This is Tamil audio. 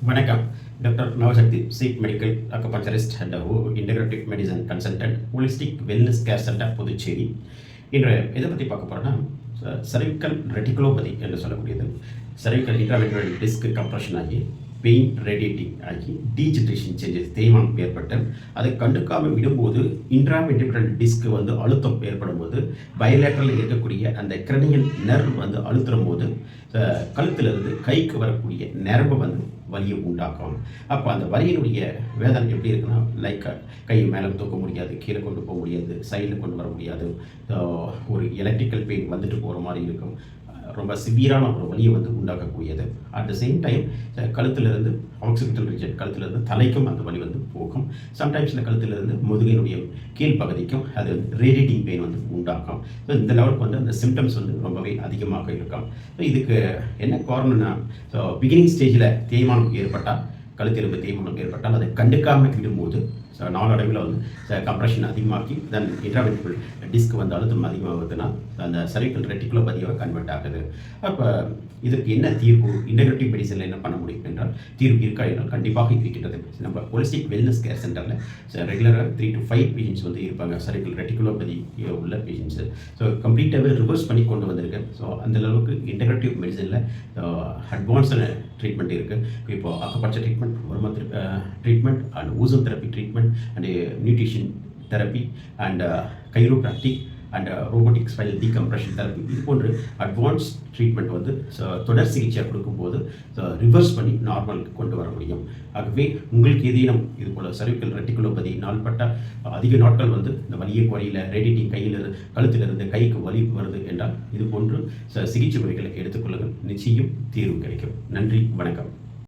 வணக்கம். Doctor Navasakthi, chief medical acupuncturist and integrative medicine consultant, holistic wellness care centre, Puducherry. இன்று எதை பற்றி பார்க்க போகிறோன்னா, செர்விக்கல் ரெட்டிகுலோபதி என்று சொல்லக்கூடியது. செர்விக்கல் இன்ட்ராவென்ட்ரல் டிஸ்க் கம்ப்ரெஷன் ஆகி பெயின் ரேடியேட்டிங் ஆகி டீஜென்ரேஷன் சேஞ்சஸ், தேய்மானம் ஏற்பட்டு அதை கண்டுக்காமல் விடும்போது இன்ட்ராவென்ட்ரல் டிஸ்க் அழுத்தம் ஏற்படும் போது பயலேட்டரில் இருக்கக்கூடிய அந்த கிரனியல் நர்வ் அழுத்தும் போது கழுத்திலிருந்து கைக்கு வரக்கூடிய நரம்பு வலியை உண்டாக்கும். அப்போ அந்த வலியினுடைய வேதனை எப்படி இருக்குன்னா, லைக் கையை மேலே தூக்க முடியாது, கீழே கொண்டு போக முடியாது, சைடில் கொண்டு வர முடியாது, ஒரு எலக்ட்ரிக்கல் பெயின் வந்துட்டு போகிற மாதிரி இருக்கும். ரொம்ப சிவியரான ஒரு வலியை உண்டாக்கக்கூடியது. அட் த சேம் டைம் கழுத்திலிருந்து ஆக்சிபிட்டல் ரீஜன், கழுத்திலிருந்து தலைக்கும் அந்த வலி போகும். சம்டைம்ஸ் இந்த கழுத்திலிருந்து முதுகினுடைய கீழ்ப்பகுதிக்கும் அது ரேடியேட்டிங் பெயின் உண்டாக்கும். ஸோ இந்த லெவலுக்கு அந்த சிம்டம்ஸ் ரொம்பவே அதிகமாக இருக்கும். ஸோ இதுக்கு என்ன காரணம்னா, ஸோ பிகினிங் ஸ்டேஜில் தேய்மானம் ஏற்பட்டால், கழுத்தெலும்பு தேய்மானம் ஏற்பட்டால் அதை கண்டுக்காமல் விடும்போது நாளடைவில் கம்ப்ரெஷன் அதிகமாக்கி தென் இன்ட்ராவென்ட்ரல் டிஸ்க் அழுத்தம் அதிகமாகுதுன்னா அந்த செர்விக்கல் ரெட்டிகுலோபதியாக கன்வெர்ட் ஆகுது. அப்போ இதுக்கு என்ன தீர்வு? இன்டகிரேட்டிவ் மெடிசனில் என்ன பண்ண முடியும் என்றால், தீர்வு இருக்கா என்றால் கண்டிப்பாக இருக்கின்றது. நம்ம ஹோலிஸ்டிக் வெல்னஸ் கேர் சென்டரில் ரெகுலராக 3 to 5 பேஷண்ட்ஸ் இருப்பாங்க, செர்விக்கல் ரெட்டிகுலோபதி உள்ள பேஷண்ட்ஸு. ஸோ கம்ப்ளீட்டாகவே ரிவர்ஸ் பண்ணி கொண்டு வந்திருக்கேன். ஸோ அந்தளவுக்கு இன்டகிரேட்டிவ் மெடிசனில் அட்வான்ஸான ட்ரீட்மெண்ட் இருக்குது. இப்போது அக்குபஞ்சர் ட்ரீட்மெண்ட், வரும ட்ரீட்மெண்ட் அண்ட் ஊசல் therapy treatment and nutrition therapy and chiropractic and robotic spinal decompression therapy, இது போன்ற அட்வான்ஸ் ட்ரீட்மெண்ட் தொடர் சிகிச்சை கொடுக்கும்போது ரிவர்ஸ் பண்ணி நார்மலுக்கு கொண்டு வர முடியும். ஆகவே உங்களுக்கு ஏதேனும் இது போல் செர்விக்கல் ரெட்டிகுலோபதி நாள்பட்ட அதிக நாட்கள் இந்த வலியை குறையில, ரேடியேட்டிங் கையில் கழுத்திலிருந்து கைக்கு வலி வருது என்றால் இது போன்று சிகிச்சை முறைகளை எடுத்துக்கொள்ளுங்கள். நிச்சயம் தீர்வு கிடைக்கும். நன்றி, வணக்கம்.